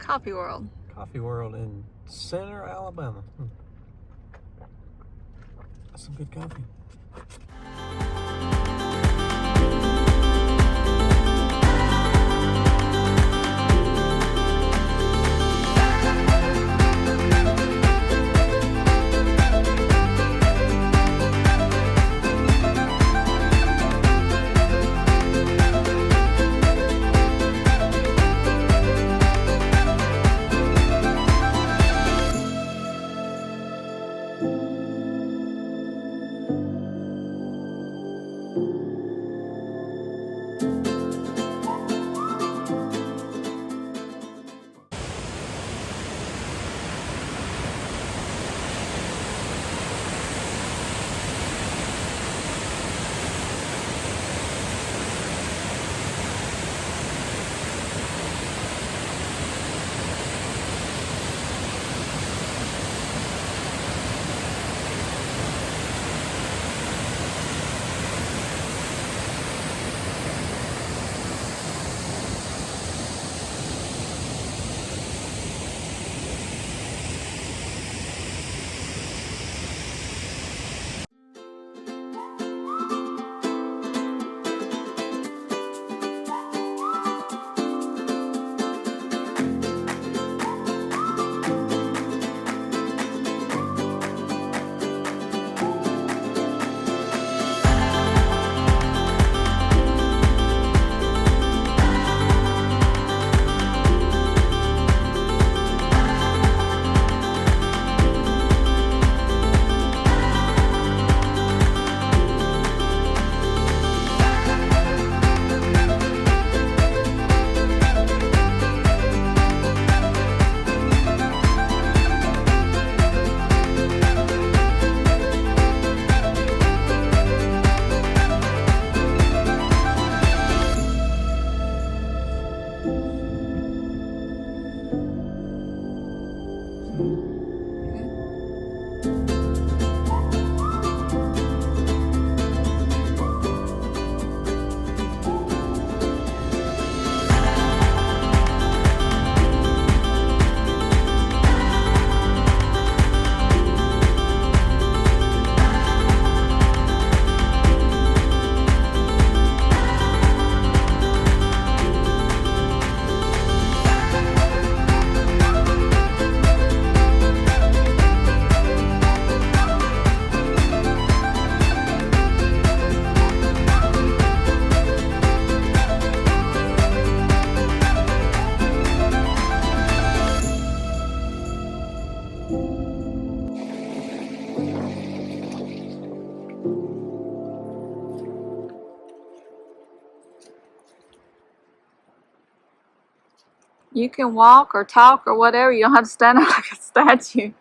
Coffee World. Coffee World in Center, Alabama. That's some good coffee. You can walk or talk or whatever. You don't have to stand up like a statue.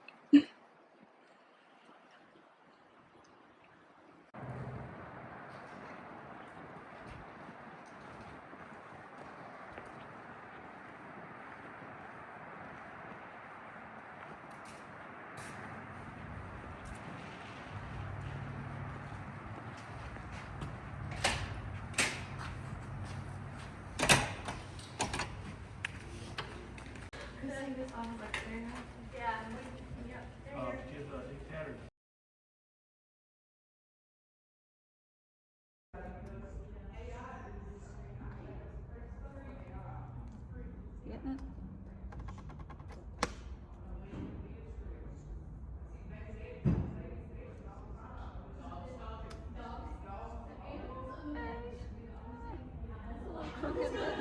Getting it?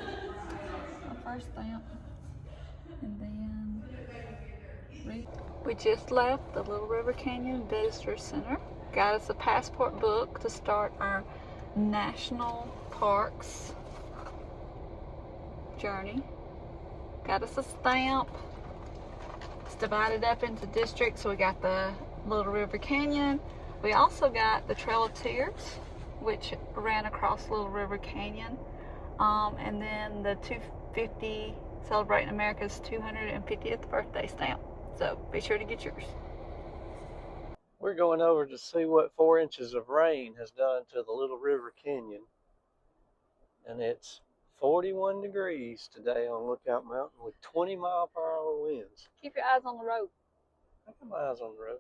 First stamp, and then we just left the Little River Canyon Visitor Center. Got us a passport book to start our national parks journey. Got us a stamp. It's divided up into districts. So we got the Little River Canyon. We also got the Trail of Tears, which ran across Little River Canyon. And then the 250, celebrating America's 250th birthday stamp. So be sure to get yours. We're going over to see what 4 inches of rain has done to the Little River Canyon. And it's 41 degrees today on Lookout Mountain with 20-mile-per-hour winds. Keep your eyes on the road. I got my eyes on the road.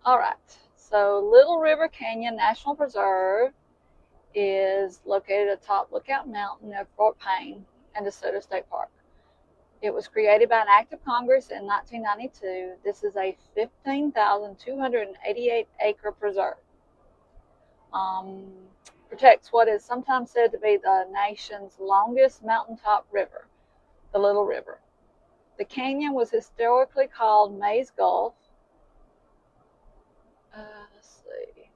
All right, so Little River Canyon National Preserve is located atop Lookout Mountain near Fort Payne and DeSoto State Park. It was created by an act of Congress in 1992. This is a 15,288 acre preserve. Protects what is sometimes said to be the nation's longest mountaintop river, the Little River. The canyon was historically called Mays Gulf. Let's see.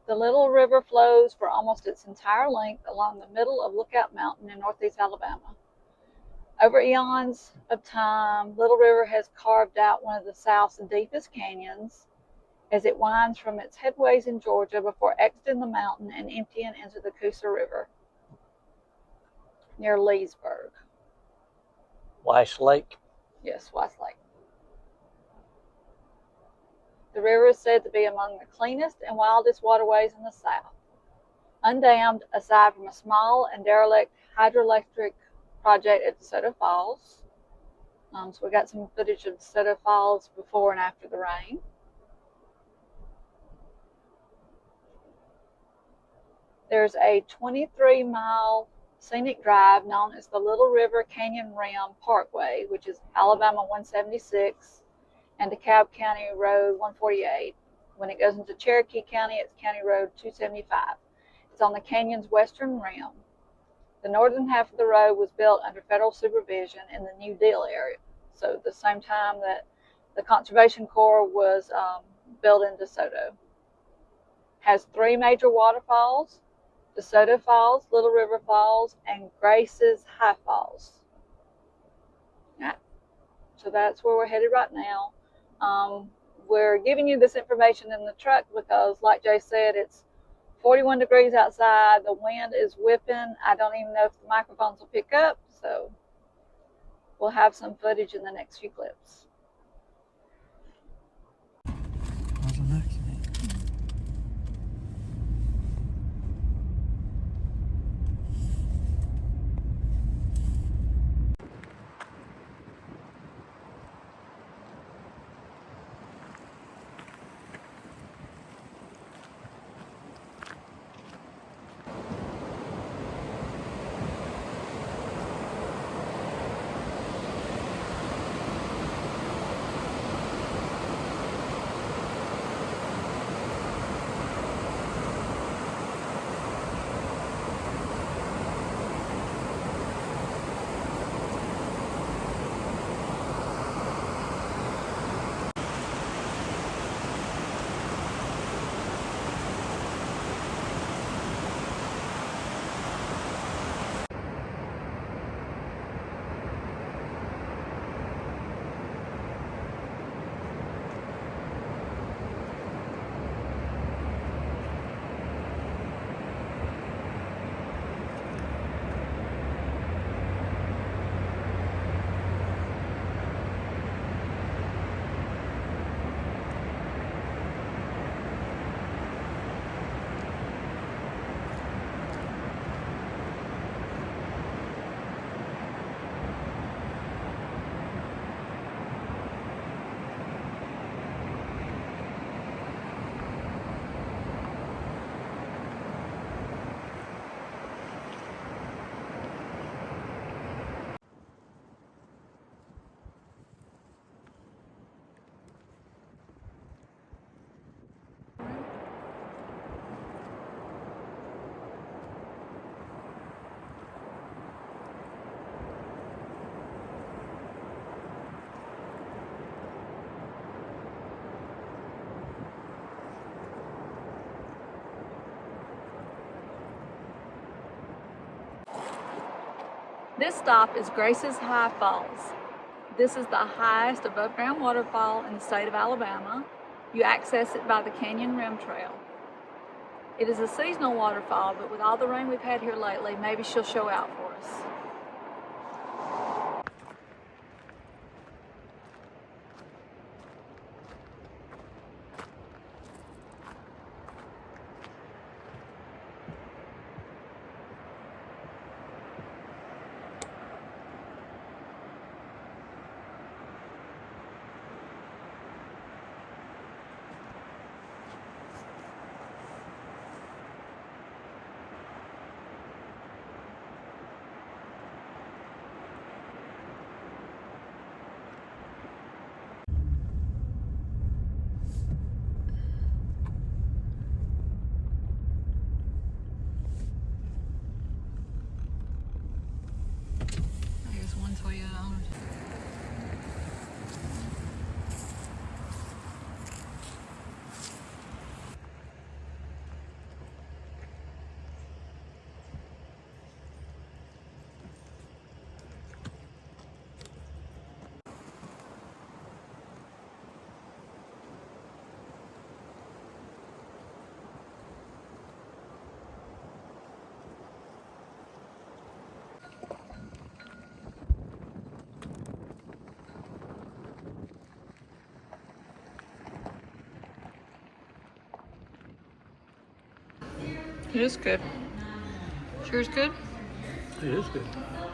The Little River flows for almost its entire length along the middle of Lookout Mountain in northeast Alabama. Over eons of time, Little River has carved out one of the South's deepest canyons as it winds from its headways in Georgia before exiting the mountain and emptying into the Coosa River near Leesburg. Weiss Lake. Yes, Weiss Lake. The river is said to be among the cleanest and wildest waterways in the South. Undammed, aside from a small and derelict hydroelectric project at DeSoto Falls. So we got some footage of DeSoto Falls before and after the rain. There's a 23-mile scenic drive known as the Little River Canyon Rim Parkway, which is Alabama 176 and DeKalb County Road 148. When it goes into Cherokee County, it's County Road 275. It's on the canyon's western rim. The northern half of the road was built under federal supervision in the New Deal area. So the same time that the Conservation Corps was building DeSoto. Has 3 major waterfalls: DeSoto Falls, Little River Falls, and Grace's High Falls. Yeah. So that's where we're headed right now. We're giving you this information in the truck because, like Jay said, it's 41 degrees outside. The wind is whipping. I don't even know if the microphones will pick up. So we'll have some footage in the next few clips. This stop is Grace's High Falls. This is the highest above ground waterfall in the state of Alabama. You access it by the Canyon Rim Trail. It is a seasonal waterfall, but with all the rain we've had here lately, maybe she'll show out for us. It is good. Sure is good. It is good.